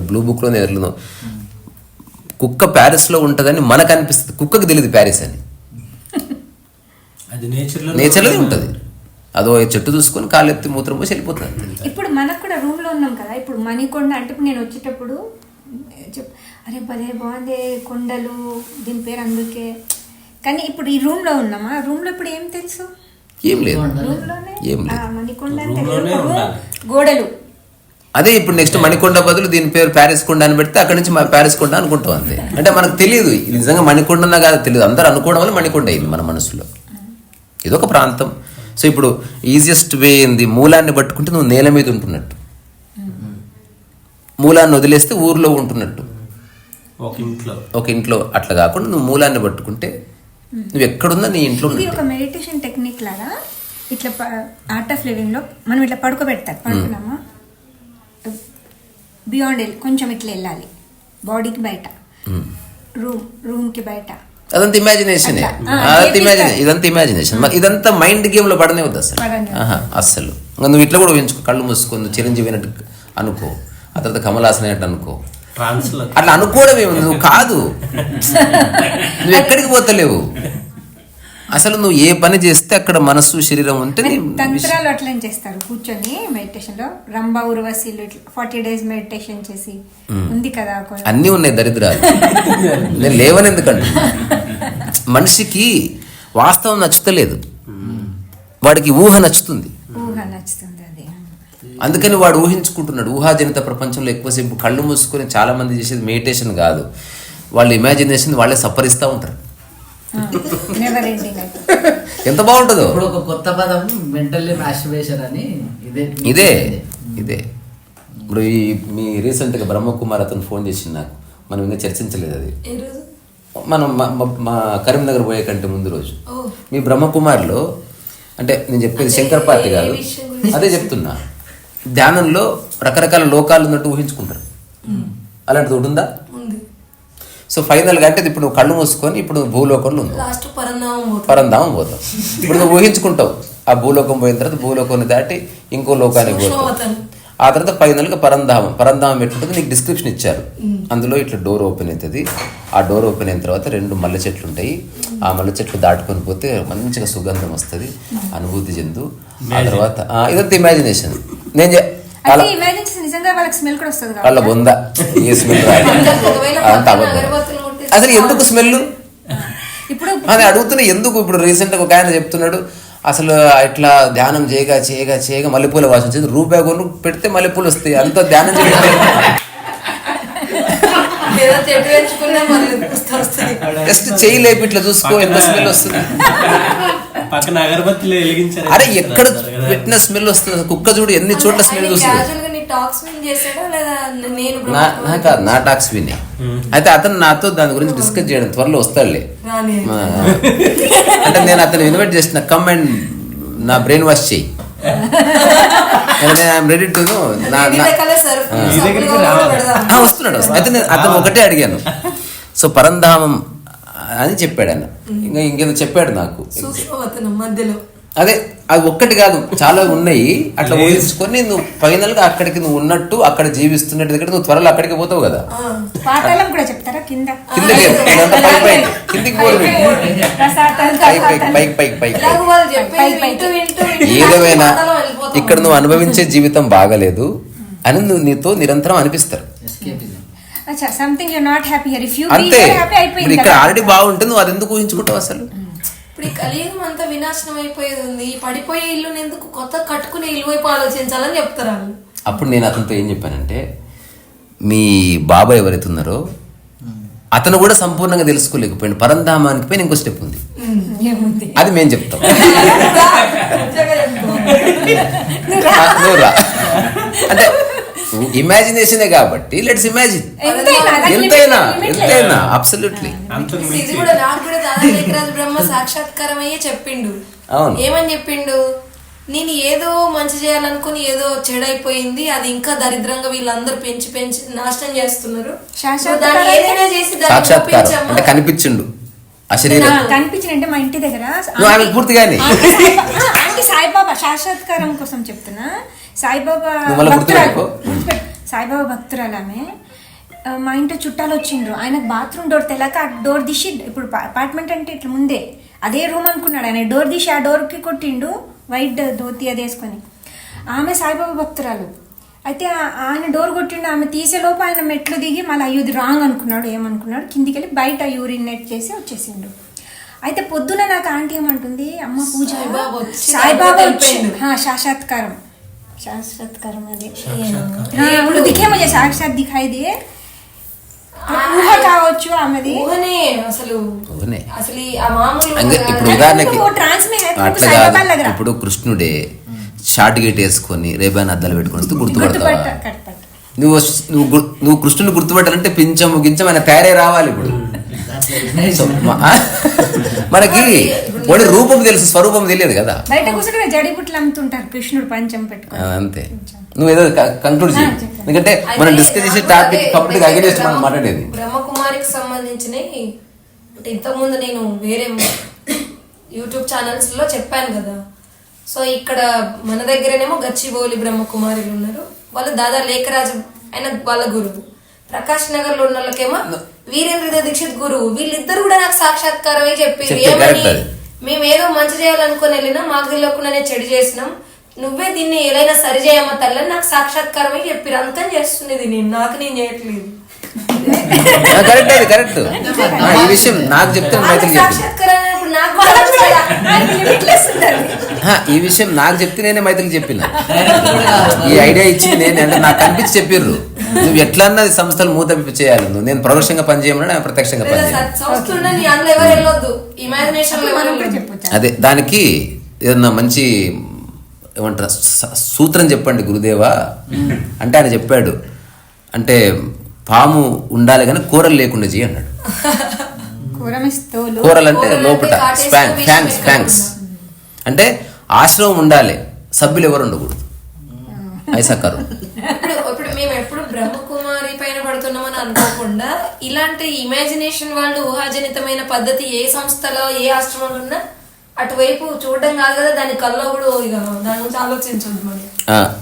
బ్లూ బుక్లో ఎదురులో కుక్క ప్యారిస్లో ఉంటుందని మనకు అనిపిస్తుంది, కుక్కకు తెలియదు ప్యారిస్ అని. అది నేచర్లో ఉంటుంది. అదో చెట్టు చూసుకొని కాళ్ళెత్తి మూత్రం పోసి వెళ్ళిపోతుంది. ఇప్పుడు మనకు కూడా రూమ్లో ఉన్నాం కదా, ఇప్పుడు మణికొండ అంటే ఇప్పుడు నేను వచ్చేటప్పుడు అరే పదే బాగుంది కొండలు, దీని పేరు అందుకే. కానీ ఇప్పుడు ఈ రూమ్లో ఉన్నామా, రూమ్లో ఇప్పుడు ఏం తెలుసు? ఏం లేదు, మణికొండ గోడలు. అదే ఇప్పుడు నెక్స్ట్ మణికొండ బదులు దీని పేరు ప్యారిస్ కొండ అని పెడితే అక్కడి నుంచి ప్యారిస్ కొండ అనుకుంటాం అంతే. అంటే మనకు తెలియదు ఇది నిజంగా మణికొండనా కాదు తెలియదు, అందరూ అనుకోవడం వల్ల మణికొండ అయింది మన మనసులో. ఇదొక ప్రాంతం. సో ఇప్పుడు ఈజియెస్ట్ వే ఏంది? మూలాన్ని పట్టుకుంటే నువ్వు నేల మీద ఉంటున్నట్టు, మూలాన్ని వదిలేస్తే ఊర్లో ఉంటున్నట్టు. ఒక ఇంట్లో అట్లా కాకుండా నువ్వు మూలాన్ని పట్టుకుంటే నువ్వు ఎక్కడున్నా నీ ఇంట్లో. ఇది ఒక మెడిటేషన్ టెక్నిక్ లాగా. ఇట్లా ఆర్ట్ ఆఫ్ లివింగ్ లో మనం ఇట్లా పడుకోబెడతారు, పడుకున్నామా బియాండ్ కొంచెం ఇట్లా వెళ్ళాలి, బాడీకి బయట, రూమ్ కి బయట. అదంతా ఇమాజినేషన్, ఇదంతా ఇమాజినేషన్. ఇదంతా మైండ్ గేమ్ లో పడనే వద్దు అస్సలు. నువ్వు ఇట్లా కూడా ఊహించుకో, కళ్ళు మూసుకొని చిరంజీవి అయినట్టు అనుకో, ఆ తర్వాత కమల్ హాసన్ అయినట్టు అనుకో. అట్లా అనుకోవడం ఏమి, నువ్వు కాదు, నువ్వు ఎక్కడికి పోతలేవు అసలు. నువ్వు ఏ పని చేస్తే అక్కడ మనస్సు శరీరం ఉంటే. తంత్రాలు అట్లా చేస్తారు కూర్చొని మెడిటేషన్ లో, రంభా ఉర్వశీలు 40 days మెడిటేషన్ చేసి ఉంది కదా, అన్నీ ఉన్నాయి దరిద్రాలు. నేను లేవని ఎందుకంటే మనిషికి వాస్తవం నచ్చుతలేదు, వాడికి ఊహ నచ్చుతుంది. అందుకని వాడు ఊహించుకుంటున్నాడు. ఊహాజనిత ప్రపంచంలో ఎక్కువసేపు కళ్ళు మూసుకొని చాలా మంది చేసేది మెడిటేషన్ కాదు, వాళ్ళ ఇమాజినేషన్ వాళ్ళే సప్పరిస్తూ ఉంటారు. ఎంత బాగుంటుందో. ఇప్పుడు ఒక కొత్త పదం మెంటల్లీ మాస్టర్బేషన్ అని. ఇదే ఇప్పుడు మీ రీసెంట్గా బ్రహ్మకుమార్ అతను ఫోన్ చేసింది నాకు, మనం ఇంకా చర్చించలేదు అది. మనం మా కరీంనగర్ పోయే కంటే ముందు రోజు మీ బ్రహ్మకుమార్లో, అంటే నేను చెప్పేది శంకర్ పార్టీ కాదు, అదే చెప్తున్నా, ధ్యానంలో రకరకాల లోకాలు ఉన్నట్టు ఊహించుకుంటారు. అలాంటిది ఒకటి ఉందా? సో ఫైనల్గా అంటే ఇప్పుడు నువ్వు కళ్ళు మూసుకొని ఇప్పుడు నువ్వు భూలోకంలో ఉన్నావు, పరంధామం పోతావు. ఇప్పుడు నువ్వు ఊహించుకుంటావు, ఆ భూలోకం పోయిన తర్వాత భూలోకాన్ని దాటి ఇంకో లోకానికి పోతావు. ఆ తర్వాత ఫైనల్గా పరంధామం ఎట్లుంటుంది నీకు డిస్క్రిప్షన్ ఇచ్చారు. అందులో ఇట్లా డోర్ ఓపెన్ అవుతుంది. ఆ డోర్ ఓపెన్ అయిన తర్వాత 2 మల్లె చెట్లు ఉంటాయి. ఆ మల్లె చెట్లు దాటుకొని పోతే మంచిగా సుగంధం వస్తుంది, అనుభూతి చెందు. ఆ తర్వాత ఇదంతా ఇమాజినేషన్. నేను వాళ్ళ బొంద ఏ స్మెల్ అసలు ఎందుకు స్మెల్ అని అడుగుతున్నా. ఎందుకు ఇప్పుడు రీసెంట్గా ఒక ఆయన చెప్తున్నాడు అసలు ఇట్లా ధ్యానం చేయగా మల్లెపూల వాసన వచ్చేది. రూపాయి కొను పెడితే మల్లెపూలు వస్తాయి. అంత ధ్యానం చేయడం జస్ట్ చేయి లేపి ఇట్లా చూసుకో ఎంత స్మెల్ వస్తుంది. పక్కన అగరబత్తిలో వెలిగించారు. అరే ఎక్కడ పెట్టిన స్మెల్ వస్తుంది. కుక్క చూడు ఎన్ని చోట్ల స్మెల్ చూస్తుంది. నా టాక్స్ వినే అయితే అతను నాతో దాని గురించి డిస్కస్ చేయడం త్వరలో వస్తాడులే. అంటే నేను అతను ఇన్వైట్ చేసిన కమ్ అండ్ నా బ్రెయిన్ వాష్ చేయి. ఐఎమ్ రెడీ టు వస్తున్నాడు. అయితే నేను అతను ఒకటే అడిగాను. సో పరంధామం అని చెప్పాడు ఆయన. ఇంకేదో చెప్పాడు నాకు. అదే అది ఒక్కటి కాదు, చాలా ఉన్నాయి. అట్లా ఊహించుకొని నువ్వు ఫైనల్ గా అక్కడికి నువ్వు ఉన్నట్టు అక్కడ జీవిస్తున్నట్టు దగ్గర నువ్వు త్వరలో అక్కడికి పోతావు కదా. ఏదేమైనా ఇక్కడ నువ్వు అనుభవించే జీవితం బాగలేదు అని నువ్వు నీతో నిరంతరం అనిపిస్తారు. అంతే. ఇప్పుడు ఇక్కడ ఆల్రెడీ బాగుంటుంది, నువ్వు అది ఎందుకు ఊహించుకుంటావు అసలు? ఇప్పుడు ఈ కలియుగం అంతా వినాశనం అయిపోయేది ఉంది. ఈ పడిపోయే ఇల్లుని ఎందుకు కొత్త కట్టుకునే ఇల్లు వైపు ఆలోచించాలని చెప్తారు. అప్పుడు నేను అతనితో ఏం చెప్పానంటే, మీ బాబాయ్ ఎవరైతే ఉన్నారో అతను కూడా సంపూర్ణంగా తెలుసుకోలేకపోయింది. పరంధామానికి పైన ఇంకో స్టెప్ ఉంది, అది మేము చెప్తాం. అంటే ఇమాజినేషనే కాబట్టి లెట్స్ ఇమాజిన్. ఎంతైనా అబ్సల్యూట్లీ. ఇది కూడా నాకు కూడా దాదా లేఖరాజు బ్రహ్మ సాక్షాత్కారం అయ్యే చెప్పిండు. ఏమని చెప్పిండు? నేను ఏదో మంచి చేయాలనుకుని ఏదో చెడైపోయింది, అది ఇంకా దరిద్రంగా వీళ్ళందరూ పెంచి నాశనం చేస్తున్నారు. ఏదైనా చేసి అంటే కనిపించిండు కనిపించిందంటే మా ఇంటి దగ్గర పూర్తిగానే సాయిబాబా సాక్షాత్కారం కోసం చెప్తున్నా. సాయిబాబా భక్తురాలు ఆమె. మా ఇంట్లో చుట్టాలు వచ్చిండ్రు. ఆయనకు బాత్రూమ్ డోర్ తెలక ఆ డోర్ తీసి, ఇప్పుడు అపార్ట్మెంట్ అంటే ఇట్లా ముందే అదే రూమ్ అనుకున్నాడు ఆయన. డోర్ తీసి ఆ డోర్కి కొట్టిండు, వైట్ ధోతి అది వేసుకొని. ఆమె సాయిబాబా భక్తురాలు. అయితే ఆయన డోర్ కొట్టిండు, ఆమె తీసేలోపు ఆయన మెట్లు దిగి మళ్ళీ అయ్యో ఇది రాంగ్ అనుకున్నాడు. ఏమనుకున్నాడు, కిందికి వెళ్ళి బయట యూరినేట్ చేసి వచ్చేసిండు. అయితే పొద్దున నాకు ఆంటీ ఏమంటుంది, అమ్మ పూజ సాయిబాబా వచ్చిండు. साक्षात्कार मध्ये ఇప్పుడు దిఖే मुझे साक्षात दिखाई दिए ఊహ కావచ్చు ఆమెది ఊహనే అసలు ఆ మామూలు ఇప్పుడు ఉదాహరణకి ఇప్పుడు కృష్ణుడే షార్ట్ గేట్ వేసుకొని రేబాన్ అద్దాలు పెట్టుకొని గుర్తుపడతావా? నువ్వు కృష్ణుని గుర్తుపట్టాలంటే పించము గించం ఆయన తయారై రావాలి. ఇప్పుడు మనకి వాడి రూపం తెలుసు, స్వరూపం తెలియదు కదా. బయట కూర్చొని జడిబుట్లు అమ్ముతుంటారు కృష్ణుడు పంచం పెట్టుకొని. అంతే. నువ్వేదో కంక్లూడ్ చేయి, ఎందుకంటే మనం డిస్కస్ చేసే టాపిక్ కంప్లీట్ అగైనెస్ట్ మనం మాట్లాడేది. బ్రహ్మకుమారికి సంబంధించిన ఇంతకుముందు నేను వేరే యూట్యూబ్ ఛానల్స్ లో చెప్పాను కదా. సో ఇక్కడ మన దగ్గరనేమో గచ్చిబౌలి బ్రహ్మకుమారులు ఉన్నారు. వాళ్ళు దాదా లేఖరాజు ఆయన వాళ్ళ గురువు. ప్రకాష్ నగర్ లో ఉన్న వాళ్ళకేమో వీరేంద్ర దీక్షిత్ గురువు. వీళ్ళిద్దరు కూడా నాకు సాక్షాత్కారమే చెప్పారు. ఏమని, మేము ఏదో మంచి చేయాలనుకుని వెళ్ళినా మాకు తెలియకుండానే చెడు చేసినాం, నువ్వే దీన్ని ఏదైనా సరి చేయమ్మ తల్లని నాకు సాక్షాత్కారమే చెప్పారు. అంతం చేస్తున్నది నేను, నాకు నేను చేయట్లేదు. కరెక్ట్. ఈ విషయం నాకు చెప్తే ఈ విషయం నాకు చెప్తే నేనే మైత్రికి చెప్పిన. ఈ ఐడియా ఇచ్చి నేను అంటే నాకు కనిపించి చెప్పిర్రు, నువ్వు ఎట్లా అన్నది సంస్థలు మూతపి చేయాలి. నేను పరోక్షంగా పనిచేయమని ప్రత్యక్షంగా పనిచేయాలి. అదే దానికి ఏదన్నా మంచి ఏమంటారు సూత్రం చెప్పండి గురుదేవా అంటే ఆయన చెప్పాడు, అంటే పాము ఉండాలి కానీ కూరలు లేకుండా చేయి అన్నాడు. కూరలు అంటే లోపల ఫ్యాంక్స్ అంటే ఆశ్రమం ఉండాలి, సభ్యులు ఎవరు ఉండకూడదు. ఐసక్కరు ఇప్పుడు మేము ఎప్పుడు బ్రహ్మకుమారి పైన పడుతున్నామని అనుకోకుండా ఇలాంటి ఇమాజినేషన్ వాళ్ళు ఊహాజనితమైన పద్ధతి ఏ సంస్థలో ఏ ఆశ్రమంలో ఉన్నా అటువైపు చూడడం కాదు కదా, దాని కల్లో కూడా ఇక దాని గురించి ఆలోచించదు మరి.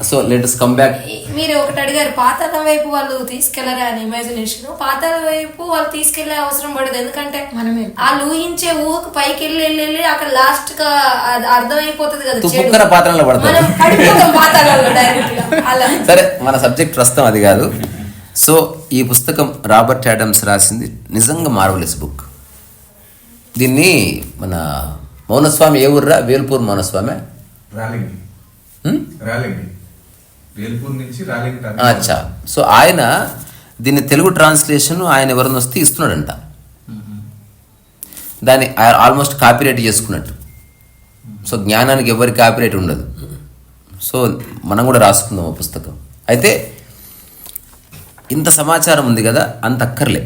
So let us come back. మీరు ఒకటి అడిగారు, పాతాళం వైపు వాళ్ళు తీసుకెళ్లరా అని ఇమాజినేషన్. పాతాళం వైపు వాళ్ళు తీసుకెళ్లే అవసరం పడదు, ఎందుకంటే మనమే. వాళ్ళు ఊహించే ఊహకు పైకి వెళ్ళి అక్కడ లాస్ట్ గా అర్థమైపోతుంది కదా, తుప్పుక్కర పాత్రలో పడతారు. మనం పడిపోతాం పాతాళంలో డైరెక్ట్ గా అలా. సరే, మన సబ్జెక్ట్ ప్రస్తుతం అది కాదు. సో ఈ పుస్తకం రాబర్ట్ ఆడమ్స్ రాసింది, నిజంగా మార్వలెస్ బుక్. దీన్ని మన మౌనస్వామి ఏ ఊర్రా? వేల్పూర్ మౌనస్వామి. వేల్పూర్ నుంచి రాలింగ్. అచ్చా. సో ఆయన దీన్ని తెలుగు ట్రాన్స్లేషన్ ఆయన ఎవరిని వస్తే ఇస్తున్నాడంట. దాన్ని ఆల్మోస్ట్ కాపీరైట్ చేసుకున్నట్టు. సో జ్ఞానానికి ఎవరి కాపీరైట్ ఉండదు. సో మనం కూడా రాసుకుందాం ఆ పుస్తకం. అయితే ఇంత సమాచారం ఉంది కదా, అంత అక్కర్లే.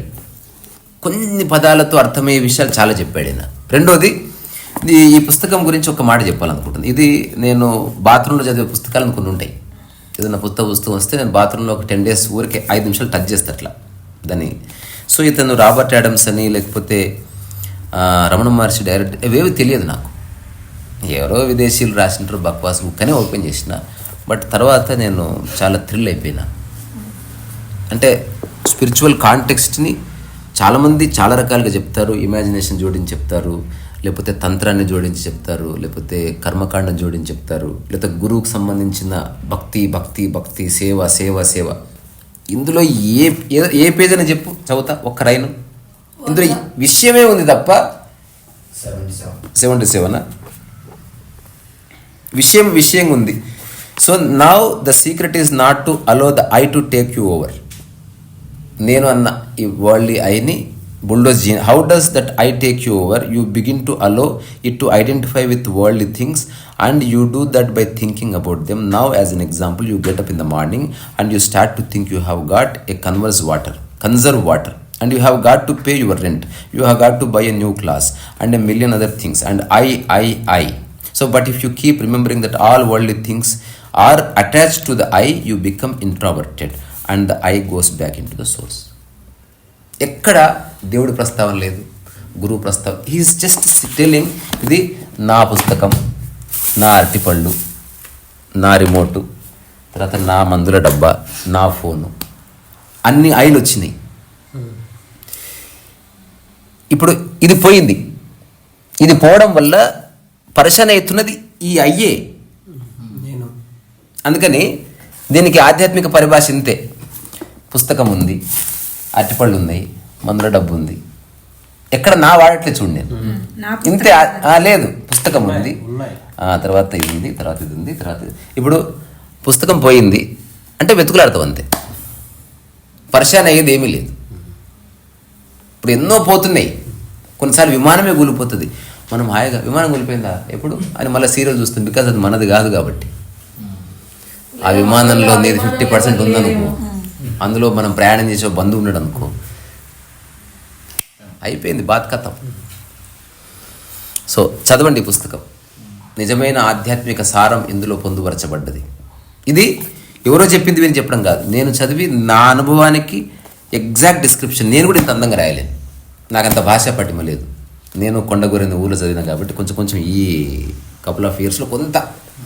కొన్ని పదాలతో అర్థమయ్యే విషయాలు చాలా చెప్పాడు ఆయన. రెండోది, ఈ పుస్తకం గురించి ఒక మాట చెప్పాలనుకుంటున్నాను. ఇది నేను బాత్రూంలో చదివే పుస్తకాలను కొన్ని ఉంటాయి. ఏదైనా పుస్తకం వస్తే నేను బాత్రూంలో ఒక 10 days ఊరికే 5 నిమిషాలు టచ్ చేస్తా అట్లా దాన్ని. సో ఇతను రాబర్ట్ ఆడమ్స్ అని లేకపోతే రమణ మహర్షి డైరెక్ట్ ఇవేవి తెలియదు నాకు. ఎవరో విదేశీయులు రాసినారు బక్వాస్ బుక్ అని ఓపెన్ చేసిన. బట్ తర్వాత నేను చాలా థ్రిల్ అయిపోయినా. అంటే స్పిరిచువల్ కాంటెక్స్ట్ని చాలామంది చాలా రకాలుగా చెప్తారు. ఇమాజినేషన్ జోడించి చెప్తారు, లేకపోతే తంత్రాన్ని జోడించి చెప్తారు, లేకపోతే కర్మకాండం జోడించి చెప్తారు, లేకపోతే గురువుకు సంబంధించిన భక్తి భక్తి భక్తి సేవ సేవ సేవ. ఇందులో ఏ పేజ్ అని చెప్పు, చదువుతా ఒక్క రైను. ఇందులో విషయమే ఉంది తప్ప 77 విషయం ఉంది. So now the secret is not to allow the I to take you over. నేను అన్న ఈ వరల్డ్లీ ఐని bulldoze gene. How does that I take you over? You begin to allow it to identify with worldly things, and you do that by thinking about them. Now as an example, you get up in the morning and you start to think you have got a conserve water, and you have got to pay your rent, you have got to buy a new class and a million other things, and I. So but if you keep remembering that all worldly things are attached to the I, you become introverted and the I goes back into the source. ఎక్కడ దేవుడి ప్రస్తావన లేదు, గురువు ప్రస్తావన. He's just telling, ఇది నా పుస్తకం, నా అరటిపళ్ళు, నా రిమోటు, తర్వాత నా మందుల డబ్బా, నా ఫోను, అన్ని ఐలు వచ్చినాయి. ఇప్పుడు ఇది పోయింది. ఇది పోవడం వల్ల పరిశాన అవుతున్నది ఈ అయ్యే. అందుకని దీనికి ఆధ్యాత్మిక పరిభాష ఇంతే. పుస్తకం ఉంది, అరటిపళ్ళు ఉన్నాయి, మందుల డబ్బు ఉంది. ఎక్కడ నా వాడట్లేదు చూడు నేను. ఇంతే. లేదు, పుస్తకం ఉంది, తర్వాత ఇది ఉంది, తర్వాత ఇది ఉంది, తర్వాత ఇప్పుడు పుస్తకం పోయింది అంటే వెతుకులాడతాం అంతే. పరిశాన్ అయ్యేది ఏమీ లేదు. ఇప్పుడు ఎన్నో పోతున్నాయి. కొన్నిసార్లు విమానమే కూలిపోతుంది. మనం హాయిగా విమానం కూలిపోయిందా ఎప్పుడు అని మళ్ళీ సీరియల్ చూస్తాం. బికాజ్ అది మనది కాదు కాబట్టి. ఆ విమానంలో నీది 50% ఉందనుకో, అందులో మనం ప్రయాణం చేసే బంధువు ఉన్నాడు అనుకో, అయిపోయింది బాత్ కథం. సో చదవండి ఈ పుస్తకం. నిజమైన ఆధ్యాత్మిక సారం ఇందులో పొందుపరచబడ్డది. ఇది ఎవరో చెప్పింది విని చెప్పడం కాదు, నేను చదివి నా అనుభవానికి ఎగ్జాక్ట్ డిస్క్రిప్షన్. నేను కూడా ఇంత అందంగా రాయలేను, నాకంత భాషా పటిమ లేదు. నేను కొండగూరెంది ఊళ్ళో చదివినా కాబట్టి కొంచెం ఈ కపుల్ ఆఫ్ ఇయర్స్లో కొంత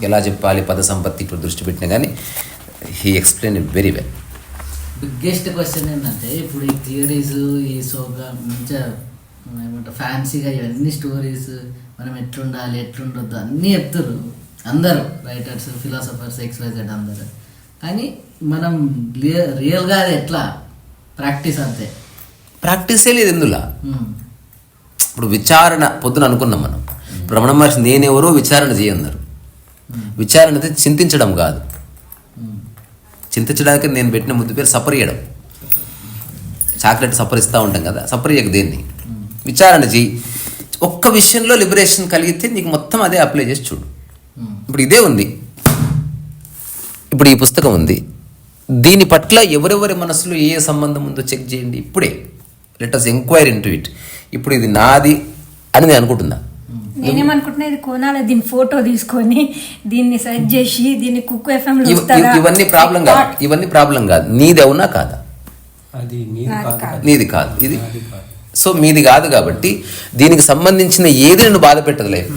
ఎలా చెప్పాలి పద సంపత్తి ఇప్పుడు దృష్టి పెట్టినా కానీ he explain it very well. Biggest question ఏంటంటే, ఇప్పుడు ఈ థియరీస్, ఈ సోగా మంచిగా ఏమంటారు ఫ్యాన్సీగా ఇవన్నీ స్టోరీస్, మనం ఎట్లుండాలి ఎట్లుండొద్దు అన్నీ చెప్తారు అందరూ, రైటర్స్, ఫిలాసఫర్స్, XYZ అందరు. కానీ మనం రియల్గా అది ఎట్లా ప్రాక్టీస్ అంతే, ప్రాక్టీసే లేదు ఇందులో. ఇప్పుడు విచారణ పొద్దున అనుకున్నాం మనం. రమణ మహర్షి నేనెవరో విచారణ చేయన్నారు. విచారణ అయితే చింతించడం కాదు. చింతించడానికి నేను పెట్టిన ముద్దు పేరు సపరియడం. చాక్లెట్ సపరిస్తూ ఉంటాం కదా, సపరియక దేన్ని విచారణ చెయ్యి. ఒక్క విషయంలో లిబరేషన్ కలిగితే నీకు మొత్తం అదే అప్లై చేసి చూడు. ఇప్పుడు ఇదే ఉంది, ఇప్పుడు ఈ పుస్తకం ఉంది, దీని పట్ల ఎవరెవరి మనసులో ఏ సంబంధం ఉందో చెక్ చేయండి ఇప్పుడే. Let us enquire into it. ఇప్పుడు ఇది నాది అని నేను అనుకుంటున్నా. నేనేమనుకుంటున్నా, ఇది కొనాలి, దీని ఫోటో తీసుకొని దీన్ని సెర్చ్ చేసి దీన్ని కుక్ FM ఇవన్నీ ప్రాబ్లం కాదు, ఇవన్నీ ప్రాబ్లం కాదు. నీది అవునా కాదా? అది నీది కాదు, ఇది సో మీది కాదు కాబట్టి దీనికి సంబంధించిన ఏది నన్ను బాధ పెట్టదు లైఫ్.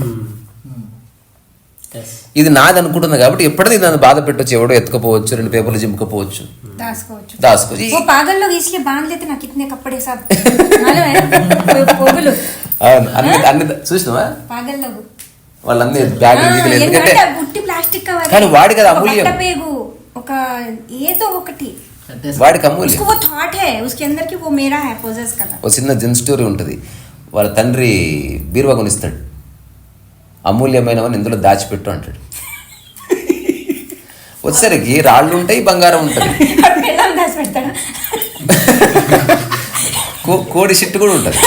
ఇది నాది అనుకుంటుంది కాబట్టి ఎప్పటికీ నన్ను బాధ పెట్టవచ్చు, ఎవడో ఎత్తుకపోవచ్చు, 2 పేపర్లు జింపుకపోవచ్చు, దాచుకోవచ్చు. దాచుకోవచ్చు. वो पागल लोग इसलिए बांध लेते ना कितने कपड़े सब मालूम है पोगुలు అవును, అన్ని చూసినావా पागल लोग వాళ్ళన్నీ బ్యాగులు గీగులు, ఎందుకంటే ఎందుకంటే బుట్టి ప్లాస్టిక్ కవర్ కానీ వాడికి అది అమూల్యం. పేగు ఒక ఏదో ఒకటి వాడికి అమూల్యం. उसको वो थॉट है उसके अंदर कि वो मेरा है पोजेस करना. ఒక చిన్న జన్ స్టోరీ ఉంటుంది. వాళ్ళ తండ్రి బీరువా కొనిస్తాడు, అమూల్యమైనవని ఇందులో దాచిపెట్టు అంటాడు. వచ్చేసరికి రాళ్ళు ఉంటాయి, బంగారం ఉంటుంది, పెళ్ళాం దాచి పెడతాడు. కోడి షిట్టు కూడా ఉంటుంది.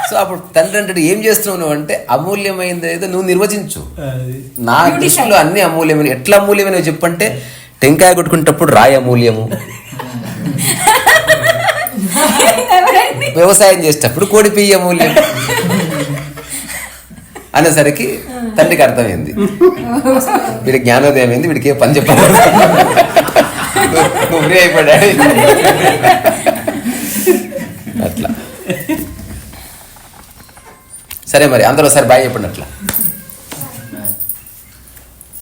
సో అప్పుడు తండ్రి అంటాడు, ఏం చేస్తున్నావు నువ్వు అంటే, అమూల్యమైనది ఏదో నువ్వు నిర్వచించు, నా దృష్టిలో అన్ని అమూల్యమైన. ఎట్లా అమూల్యమైనవి చెప్పంటే, టెంకాయ కొట్టుకునేటప్పుడు రాయి అమూల్యము, వ్యవసాయం చేసేటప్పుడు కోడి పియ్యి అమూల్యం అనేసరికి తండ్రికి అర్థమైంది, వీడి జ్ఞానోదయం అయింది, వీడికి ఏ పని చెప్పాలి, నువ్వు ఫ్రీ అయిపోయాడు అట్లా. సరే మరి అందరూ ఒకసారి బాయ్ చెప్పండి అట్లా.